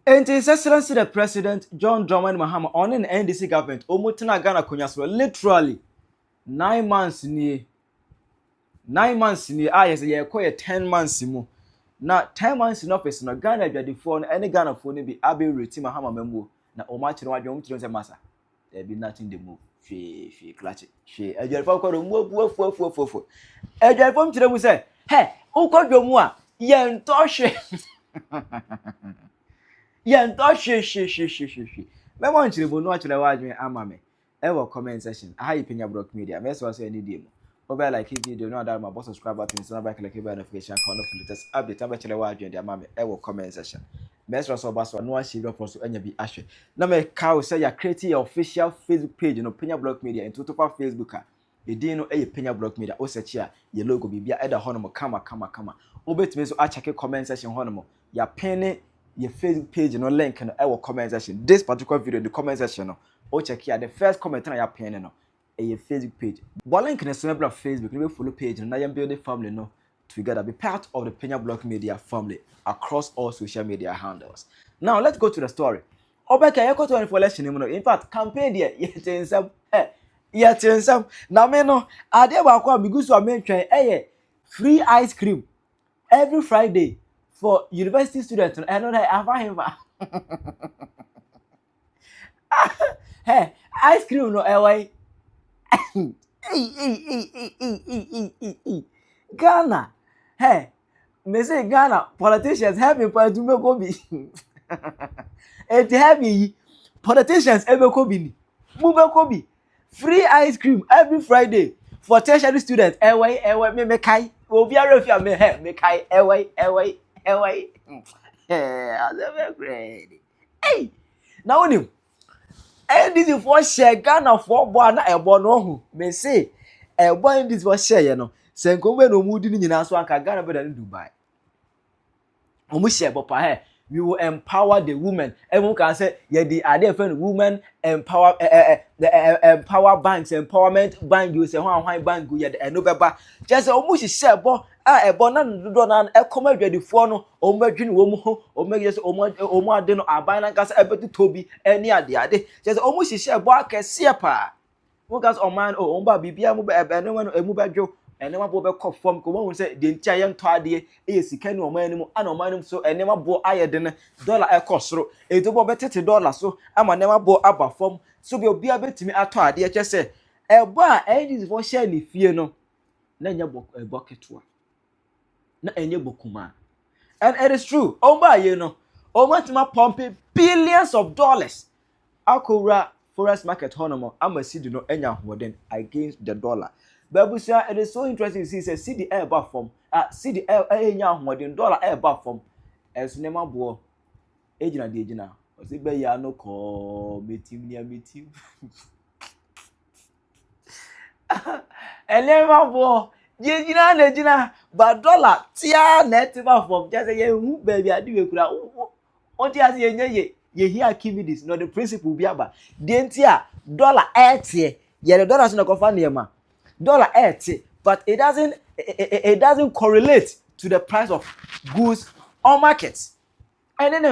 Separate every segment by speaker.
Speaker 1: And His Excellency the President John Mahama on an NDC government, Omutina Ghana Kunyasro, literally 9 months near 9 months near yes, yeah, quite 10 months more. Now 10 months in office, no Ghana the phone, any Ghana phone be Abi Reti Mahama Memo. Now Omachi no Adjom to the Massa. There be nothing to move. She clutch it. She a Jelfo move. A Jelfo to them will say, hey, who called your moi? Yen Toshe. Yen Toshe, she. Me want you to know what you watch me, Amame. Ever comment section. I have Penyah Block Media. Mess was any demo. Over like if you do not have my boss subscribe button, so back like a notification corner for latest update. I'm actually watching the Amame. Ever comment section. Mess was about no one she for so any be ashe. Now me cow say you create your official Facebook page, you know, Penyah Block Media, and total Facebook. You didn't know a Penyah Block Media. O search here, your logo be either honomo, kama. Obet me so I check a comment section honomo. Ya penny your Facebook page, you know, link in our comment section. This particular video, the comment section, no. O check here the first comment on your penny no. A Facebook page. But link in the center of Facebook, you will follow page and I am building family no together. Be part of the Penyah Block Media family across all social media handles. Now let's go to the story. Obeka yako to information in fact campaign there yet some now me no ade ba kwa bigusu amentwen free ice cream every Friday for university students and I know that I find him. Hey, ice cream no way. Ghana. Hey, me say Ghana politicians have me for to make obi. And have me politicians ever kobi. Move kobi. Free ice cream every Friday for tertiary students. Ewe me kai. Obi arefia me kai ewe. I never great. Hey, now on you. And this is for share Ghana for boy na ebo no hu. Me say boy this for share you know. Senko we no mudi ni nyina so anka Ghana better than Dubai. Omu share bopa he. We will empower the women. Everyone can say, yeah, the idea of women empower empower banks, empowerment bank. You say, why bank? You the no beba. Just almost share bo na do na come ready for no. Omedwin womu. Omegye omo ade no aban na kasa ebetu tobi any ade. Just almost share bo akese pa. Who guys oman omba bibia mu ebe no emu bedwo. Enema bo be kɔ fam ko won say de ntia ye nto ade e sika ni oman anim ana oman anim so enema bo ayede ne dollar e kɔ soro e to bo be tete dollar so ama enema bo aba fam so be obi abetimi ato ade e kyese e bo a endis for share ni fie no na nya bucket na enye bokuma and it is true omba ye no omatima pump billions of dollars akora forest market honomo ama sidi no enya hoden against the dollar. But it is so interesting to see say see the air back from see the air enya hoden dollar air back from as nema bo ejina de ejina o se be ya no ko metim enema bo ejina na ejina but dollar tia net back from just say hu baby ade we kura o ti ase yenye ye here kimi this no the principle bi aba de ntia dollar tie ye the dollars no ko fa niema dollar but it doesn't correlate to the price of goods on markets. And then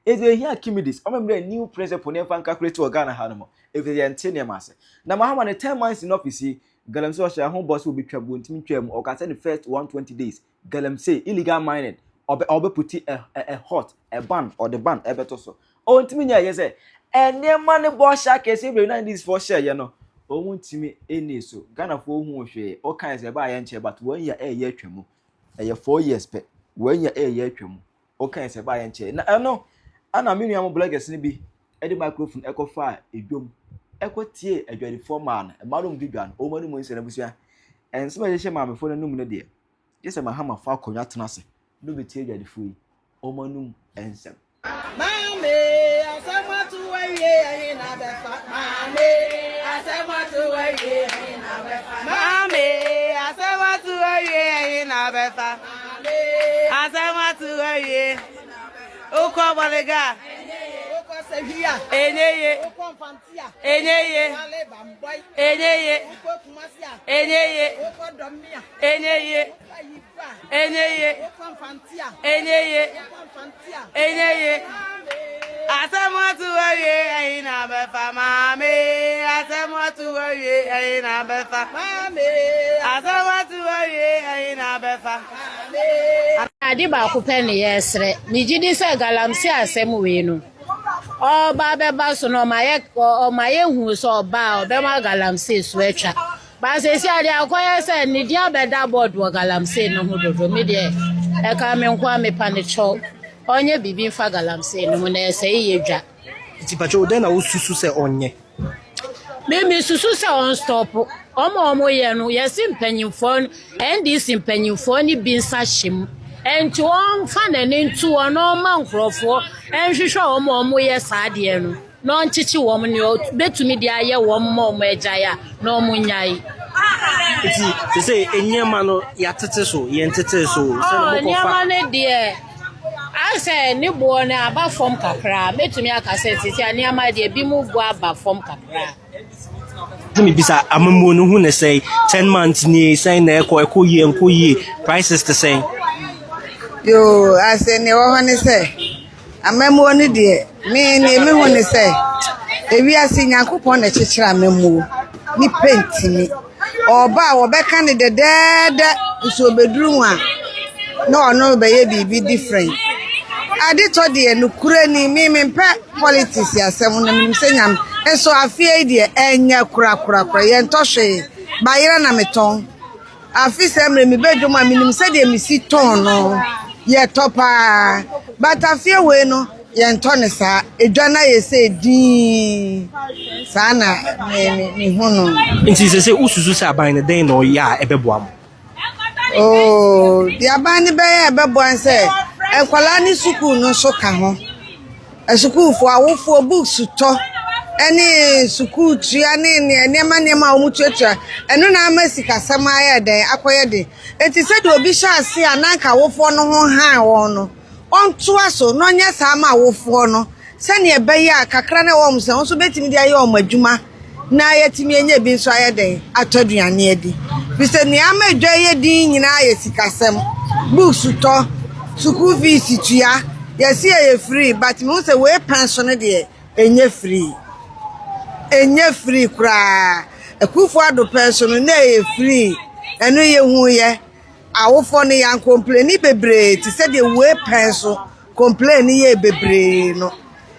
Speaker 1: if you hear Kimidis, I remember a new principle never calculate to Ghana Hanamo. If they are 10 years. Now, Mahama 10 months in office, Galam say home boss will be troubled or can send the first 120 days. Galam say illegal mining or be put a hot, a ban or the ban ever so. Oh, Timinia, yes, and near money boss shack is every 9 days for share, you know. O wuntimi eni so Ghana for hu hwe o kan se ba ya nche but 1 year ye atwam e ye 4 years pe 1 year ye atwam o kan se ba ya nche na eno ana menu am bloggers ni bi e di microphone e ko fa edwom e ko tie adwari formal e ma rom didwan o manu mo nse na busua en so ma je ma me fo na num ne de je se Mahama fa akonya tena se no be tie adwari fo yi o manu ensem mame asama tu wa ye na be fa mame Mami, I say what to you in a befa. I say what to you. Oh, come on, the guy.
Speaker 2: Eneye. Eneye. Eneye. Eneye. Eneye. Eneye. Eneye. Eneye. Asamotu oye ina befa mame. Asamotu oye ina befa mame. Asamotu oye ina befa mame.
Speaker 3: Adi ba ku pe ne yesre. Mi gidi se galamsi asem we no. Oba beba so no maye hu so oba obema galamsi so atwa. Ba se si ade akoye se ni dia beda board wo galamsi no ho dodo me de e ka me nko me pa ne cho. Onye bibi mfa galamsi no na ese yedwa.
Speaker 4: Ti pacho den na ususu se onye.
Speaker 3: Me susu se on stop. Omo ye no yesi mpanyimfo NDC mpanyimfo ni bi nsa hyem. Enti on fa na ne ntu ono ma nkrofo enhwehwe omo ye saade no no nchichi wo mo ne betumi dia ye wo mo agya na omo nyai
Speaker 4: Ti say enyema no ya tete so ye ntete so se no ko fa
Speaker 3: nyama ne de I say ni bo ne aba form kakra betumi akase titi anyama de bi mu bo aba form kakra.
Speaker 4: Me bisa amamu no hu ne say 10 months ni say na eko ye prices the same.
Speaker 5: Yo, I say ne wo ne say amamu ni de me hu ne say ewi ase Nyankopon na chechira amamu ni pentimi oba wo be kan de dede so beduru a no no be ye bibi different ade to de no kure ni me mpe politics asem na me se nyam enso afie de enya kura ye ntoshe bayira na meton afi se mre me beduma minim se de mi si ton no ye topa but afie we no ye ntone sa edwana ye se din sana ni hono
Speaker 4: Nti se ususu se aban ne den no ya ebeboam.
Speaker 5: Oh, the abani be ebeboan se enkwala ni school no so ka ho school for awofo books to any school tria ne nema omu tuatua eno na amasika sama ya den akoye de enti se de obi sha ase ananka awofo no ho han won no onto aso no nya sa ma awofo no se ne ebe ya kakra na wo mse on so betimi de aye omadwuma na yetimi enye bi nso aye den atoduane adi bi se ne amadwa ye din nyina aye sikasem books to school fees tua yesi aye free but me say we pension de enye free kra ekufu ado pension na aye free eno ye hu ye awofo ne yan complain bebre ti se de we pension complain ye bebre no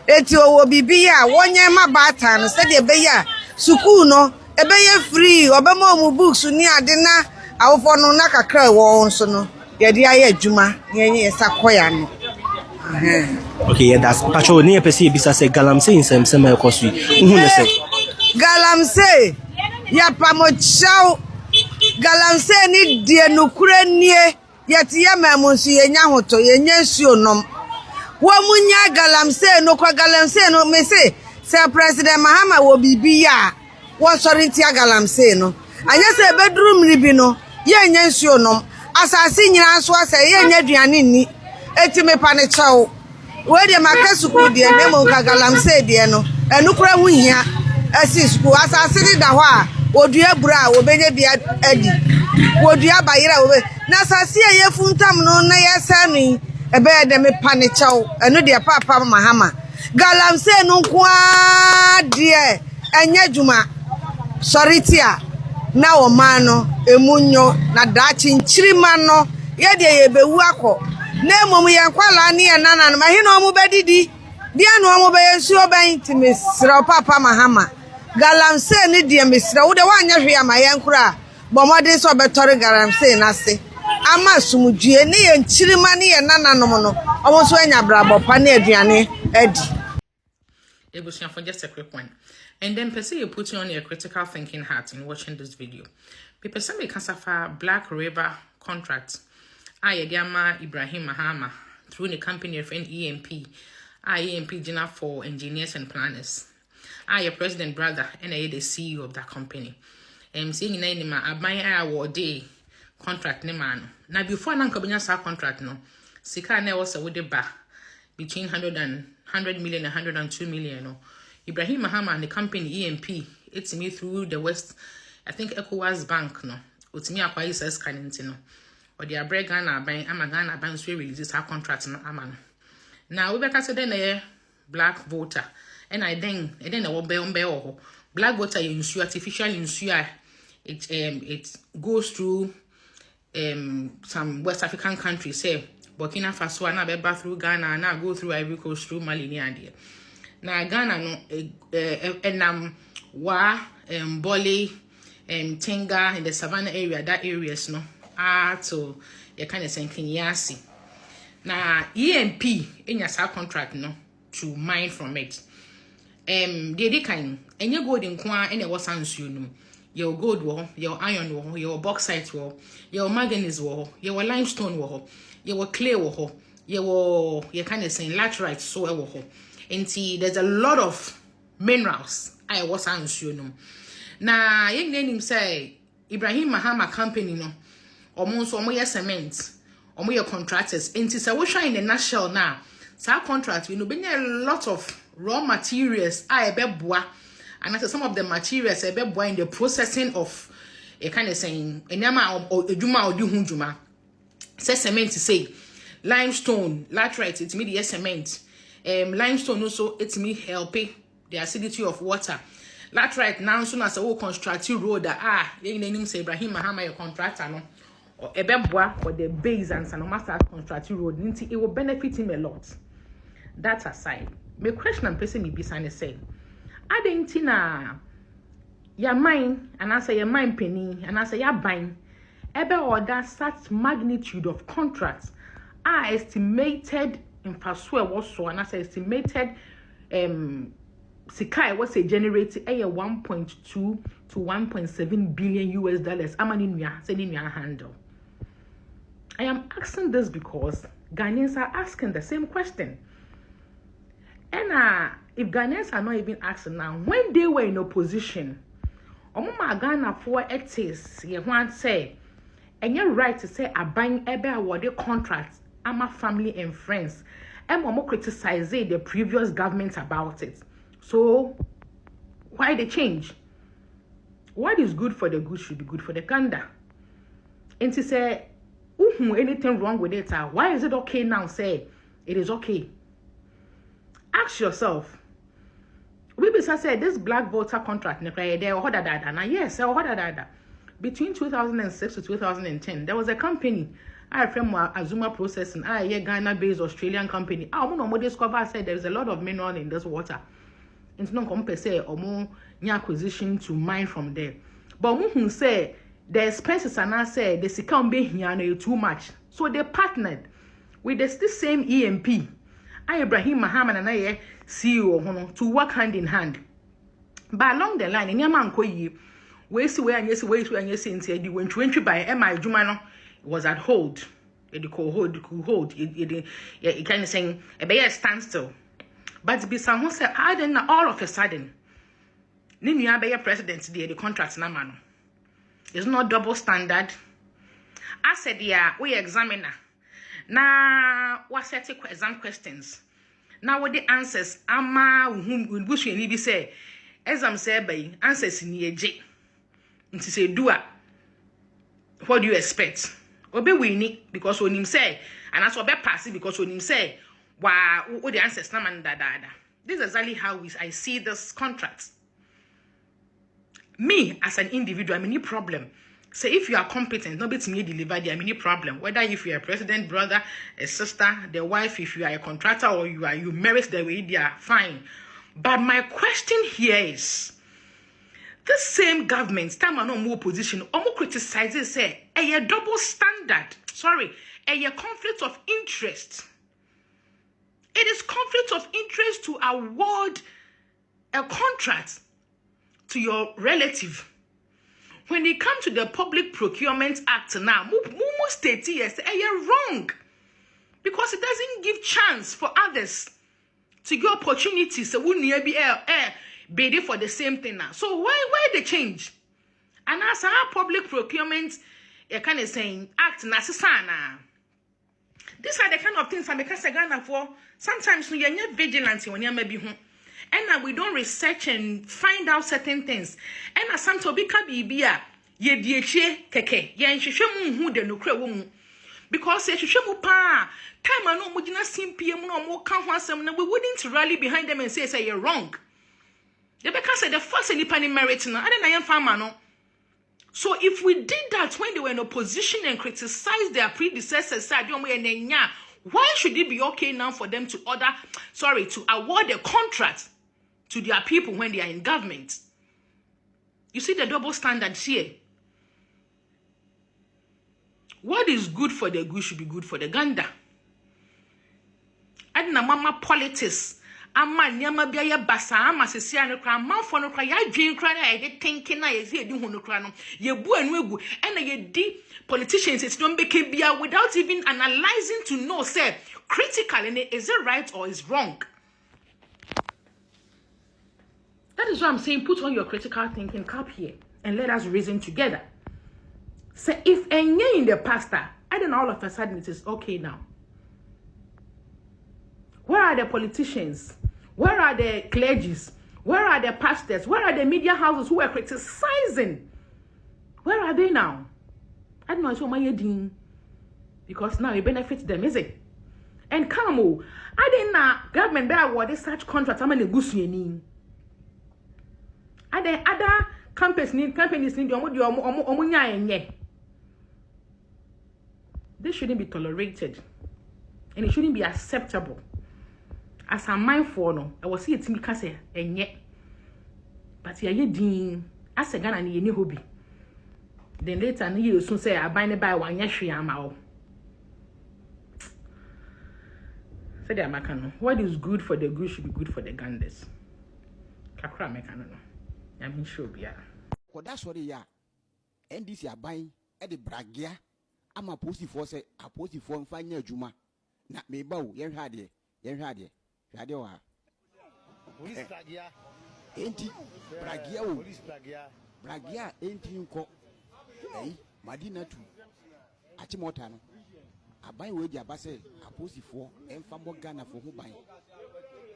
Speaker 5: eti owo bibi ya wonye mabata no se de be ya school no ebe ye free obema mu books ni ade na awofo no na kakra wo nso no ye de aye adwuma ye sakoya no
Speaker 4: Okay, yeah, that's pacho ni pesi bisa se galamse insem ekosu hu ne se
Speaker 5: galamse ya pamochao galamse ni die nukure nie yeti ya mamunsu ye nya hoto ye nya nsuonom wo munya galamse no kwa galamse no me se president Mahama wo bibi ya wo sori ntia galamse no anya se bedroom ribi no ye nya nsuonom asase nyina so ase ye nya duane ni eti me pane chao we de makasuku de ne mo ka galamse de no enukura hu hia asi school asase ni da ho a odua bura wo benye bia adi wodua bayira wo na asase ye funtam no na yesani ebe de me pane chao enu de papa Mahama galamse no kwa de enya djuma soritia na wo ma no emunyo na dachi nchirima no ye de ye bewu akọ na emom ye kwala ne ye nana no mahi no mu bedidi dia no mu be yesu oban ti mesra papa Mahama galamse ne de mesra wo de wanya hwe ama ye nkura bomode so betori galamse na se ama sumudue ne ye nchirima ne ye nana no no omo so anya brabo pa na aduane adi.
Speaker 6: For just a quick one. And then per se you put on your critical thinking hat in watching this video. People say we can suffer Black River contract. Ayagama Ibrahim Mahama through the company of EMP. EMP Gina for engineers and planners. Your president brother and the CEO of that company. Saying in my abaya award day contract ne man. Now before nan kabanya sa contract no. Sika ne was a with the bar. between 100 million and 102 million. No. Ibrahim Mahama and the company EMP, it's me through the West, I think ECOWAS Bank, no. It's me acquire says no. Or the Abre Ghana bank, I'm a Ghana bank, so releases our contract, no, aman. Now, we better say then black voter, and then I will be black voter, you insure, artificial insure, it goes through some West African countries, say, Burkina Faso, and I be through Ghana, and I go through Ivory Coast, through Mali, and now Ghana, no, and Boli, Tenga, in the Savannah area, that areas, no, to you kind of saying Penyah. Now EMP in your sub contract, no, to mine from it. They kind, and you go in Kwa, and it was sans you know. Your gold wall, your iron wall, your bauxite wall, your manganese wall, your limestone wall, your clay wall, your kind of saying laterite soil wall. And see, there's a lot of minerals. I was sans you know. Now, young name say Ibrahim Mahama company, no, almost cement. Or your contractors. And since I was trying the national now, so contract, we know, been a lot of raw materials. I be bois, and after some of the materials, I be bois in the processing of a kind of saying, enyama or juma or do hunjuma. Say cement to say limestone, laterite, it's me the cement. Limestone also, it's me helping the acidity of water. Laterite now soon as a whole constructive road that your name say Ibrahim Mahama your contractor no. Or ebeboa for the base and Sanomasa constructive road, it will benefit him a lot. That aside, my question and person me be say, I didn't na your mind and I say your mind penny and I say your buying ebe order such magnitude of contracts are estimated in Fasua was so and I say estimated Sikai was a generated a 1.2 to 1.7 billion US dollars. I'm sending your handle. I am asking this because Ghanaians are asking the same question. And if Ghanaians are not even asking now, when they were in opposition, Omuma Ghana for it is, you want to say, and you're right to say, I'm buying every awarded contracts, I'm a family and friends, and Momo criticize the previous government about it. So, why the change? What is good for the good should be good for the gander. And to say, anything wrong with it? Why is it okay now? Say it is okay. Ask yourself. We bisa say this black voter contract. Yes, between 2006 to 2010, there was a company. I from Azuma Processing. Ghana-based Australian company. I want to discover said there is a lot of mineral in this water. It's not compare or more acquisition to mine from there. But who say the expenses are not say the second be here too much. So they partnered with the same EMP, Ibrahim Mahama and I CEO to work hand in hand. But along the line, in Yaman Koyi, we see where and yes, wait and yes, and said when 20 by MI Jumano was at hold. It could hold. It kind of saying a bear standstill. But be someone said, I didn't all of a sudden. Nimu be president the contract na mano. It's not double standard. I said, yeah, we examiner. Now, what set exam questions? Now, what the answers? Ama whom bush you need say, exam say by answers in ye J. And to say, do what do you expect? Obe winning because when him say, and that's what be passing because when him say, wow, what the answers na man da. This is exactly how I see this contract. Me as an individual, I mean, no problem. So if you are competent, nobody may deliver the any problem. Whether if you are a president, brother, a sister, the wife, if you are a contractor or you merit the way they are fine. But my question here is, this same government, time and no more position, almost criticizes say a double standard. Sorry, a conflict of interest. It is conflict of interest to award a contract to your relative. When they come to the Public Procurement Act now, most states yes, you're wrong. Because it doesn't give chance for others to get opportunities. So we need be bidding for the same thing now. So why the change? And as our Public Procurement kind of saying act na These are the kind of things I make us Ghana for. Sometimes we are not vigilant when you may be home. And we don't research and find out certain things. And some to be kabibia, ye DHA keke, ye shishemu who the nukre woman. Because ye shishemu pa, time I know mujina simpie no more count we wouldn't rally behind them and say you're wrong. They because the first any penny merit no, I didn't am farmer no. So if we did that when they were in opposition and criticized their predecessors, why should it be okay now for them to award a contract to their people when they are in government? You see the double standards here. What is good for the goose should be good for the gander. And na mama politics. Ama nyama bia ye basa ama sesia no kra manfo no kra ya dwen kra na ye thinking na ye zi edi hu no kra no ye bu anu egu and ye di politicians it don't make bia without even analyzing to know say critically is it right or is wrong. That is why I'm saying put on your critical thinking cap here and let us reason together. Say if enye in the pastor, I don't know all of a sudden it is okay now. Where are the politicians? Where are the clergies? Where are the pastors? Where are the media houses who were criticizing? Where are they now? I don't know what you're doing. Because now it benefits them, is it? And come on, I didn't know government be awarded such contracts. I'm going to are there other companies need this shouldn't be tolerated. And it shouldn't be acceptable. As I'm mindful, no, I was see it me kase enye. But ya ye din as a Ghana ni hobby. Then later ni you soon say I buy ne buy one yeshwe ama o. Say the American, what is good for the goose should be good for the ganders. Kakra American no. I mean sure be ya.
Speaker 7: Ko that's what ya. NDC are buying at the bragia. I'm a posty for say a posty for fanya juma. Na me bow yen hade. Radio police plagia enti plagia o police plagia enti nko madina tu achimota no aban we di abase aposifo emfa mo Ghana fo ho ban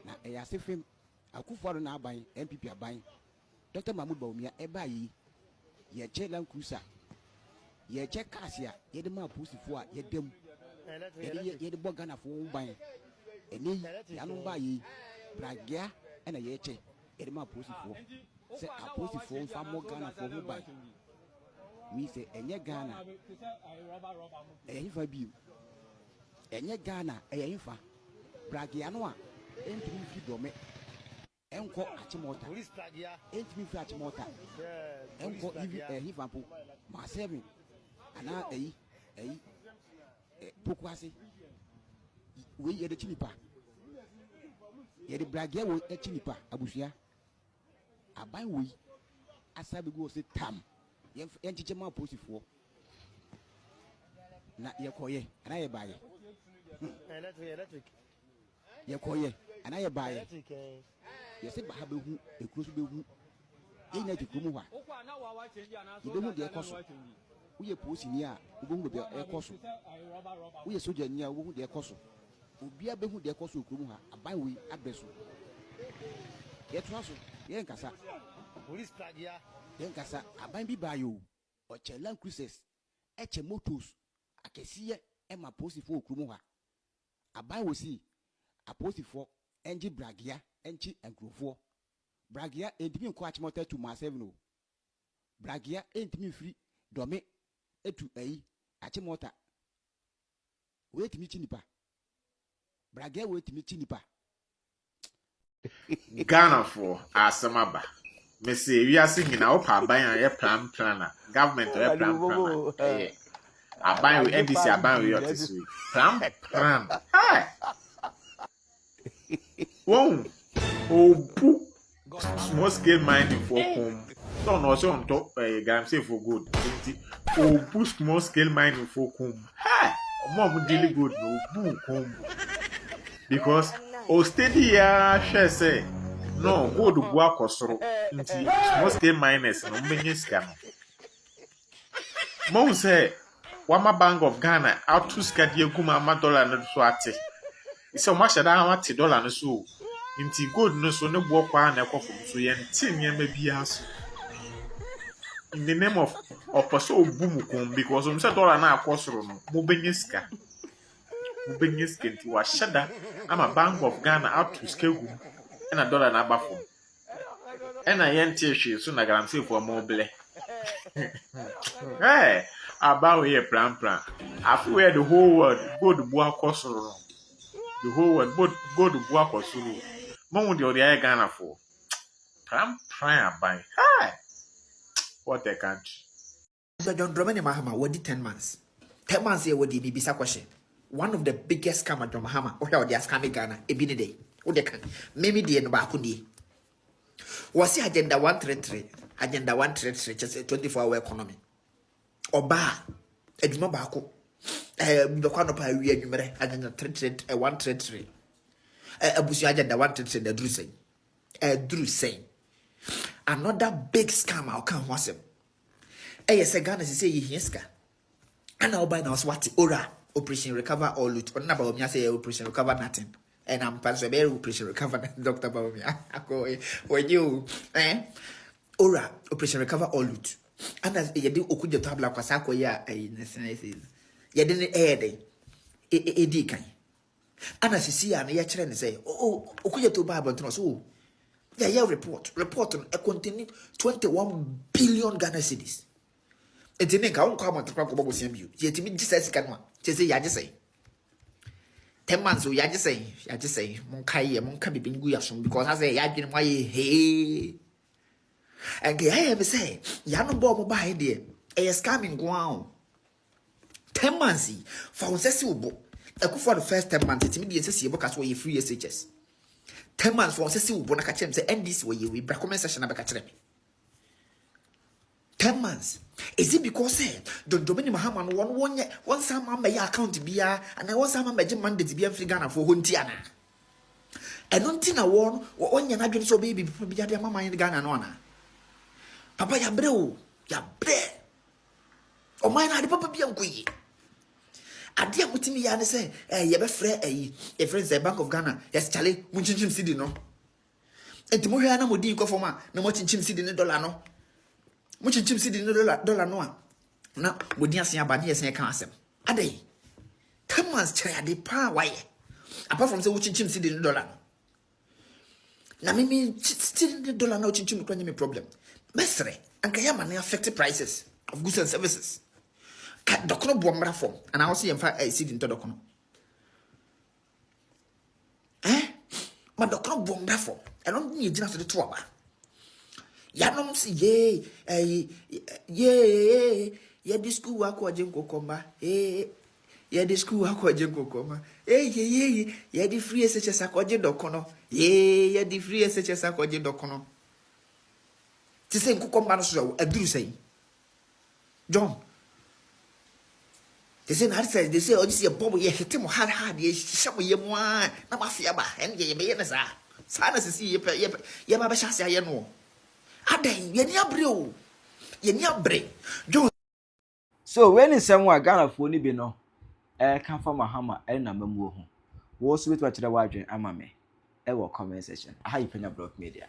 Speaker 7: na eyasefem akufo na aban MPP aban Dr. Mahmoud Bawumia eba yi ye chelan cruiser ye che kasia ye de ma aposifo a ye dem ye de bo Ghana fo ho ban eni yanu ba yi bragia ena ye che edema posifo se aposifo mfa mo Ghana fo ho ba mi se enye Ghana eyifa bi enye Ghana eyifa bragia no a entimi fi dome enko achimota entimi fi achimota enko ivi eyifa po ma 7 ana eyi pokwase we ye de chinipa ye de bragia we chinipa abusia aban we asabe go se tam ye nchiche ma posifo na ye koye ana ye baye electric ye koye ana ye baye ye se ba ha behu ekuro so behu ye na jikumu hwa ye behu de ekoso uye posi ni a ubehu de ekoso uye soja ni a ubehu de ekoso obia behu de ekoso okumu ha aban we abeso ye toaso ye nkasa police plagia ye nkasa aban bi bayo o chelan cruises eche motos akesiye ema posifo okumu ha aban we si aposifo enji bragia enchi enkrofo bragia entimi nko achimota 2 o bragia entimi free dome etu ayi achimota wait mi chinipa bragia wait mi chinipa
Speaker 8: Ghana for asamaba me say we are singing na opa aban a plan government plan aban we NDC aban we yotisu plan won obu small scale mining for home don't also on top Ghana say for good obu small scale mining for home mom really good no obu home because o steady ya share say no gold bu akosoro nti small scale miners no menye sika no mom say Wama Bank of Ghana out to skadi eguma ama dollar no so ate. Ise mo hyɛ da ate dollar no so. Nti gold no so ne bo kwa na ekofo so ye nti nneema bia so. In the name of person obu mukum because we say dollar na akosoro no mo benye sika. Mo benye sika nti wa hyɛ da ama Bank of Ghana out to skegu na dollar na abafo. Ena yente hwe so na galamsey for mo ble. Hey, about here plan. I feel where the whole world go to Bua Kosoro. The whole world go to Bua Kosoro. Mom the other Ghana for. Plan by. Hi. What a country.
Speaker 1: John Mahama, what did 10 months? 10 months here, what did be question? One of the biggest scam John Mahama, or how they are scamming Ghana, a bit a day. What they can. Maybe the Bakundi. Was the agenda 133? Agenda 133, just a 24-hour economy. Oba, edwuma baako ndokwa no pa wi anwumere agenda 133 abusu agenda 133 da duru sen another big scam I can wasem say Ghana say ye hiska ana oba na what ora operation recover all loot on na ba omia say operation recover nothing and I'm pastor be operation recover Dr. Bawumia ako when you ora operation recover all loot. And as ye do okuja tabla kwasa akoya nesenese ye de ne edi kan ana sisi ya na ye kire ne say okuja to ba abonto so ya report on a contain 21 billion Ghana cedis etime ka won kwa monto kwa bobo siam biu ye timi Jesus kan wa che say ya je say 10 months o ya je say mon ka bibingu ya so because I say ya dwene mo ye hey. And I have say, Yano Bobo by there, a scamming ground. 10 months, for Cecil, for the first 10 months, it's immediately see book as well, free SHS. 10 months for Cecil, Bonacachem, say, and this way you will recommend session about Academy. 10 months. Is it because John Mahama one some may account be and I want some magic Monday to be a free Ghana for Huntiana. I don't think I won or you're not so baby before be a mamma in Ghana. No. Papa ya bre. O mine na de papa bia nkoyi. Ade amutimi ya ne say ye be frɛ e friends the Bank of Ghana. Yes chale mu chinchim cedi no. Enti mo hwa na mo di nkofo ma na mo chinchim cedi ne dollar no. Mo chinchim cedi ne dollar no a. Na mo di asen aba ne yesen kan asem. Ade 10 months chere ade pa why. Apart from say wo chinchim cedi ne dollar no. Na me cedi ne dollar no chinchim ko nyame problem. Mesre, and Kayama affected prices of goods and services. Cat docono bomber form, and I also see a seed into docono. My docono bomber form, I don't need to the twaba. Yanom see ye, this school aqua jinko comba, ye, this school aqua jinko comba, ye, the free SHS aquaje docono, ye, the free SHS aquaje docono. To say Kukomba so a do say John. They say oh this is a bubble ye hit him hard ye show ye one na mafia ba and ye be na sa sana see ye ba shase ye no adan ye ni abre John. So when is someone Ghana for ni be no can for Mahama na mamuo ho wo so beto akire wadwen ama me e wo comment section aha Penyah Block Media.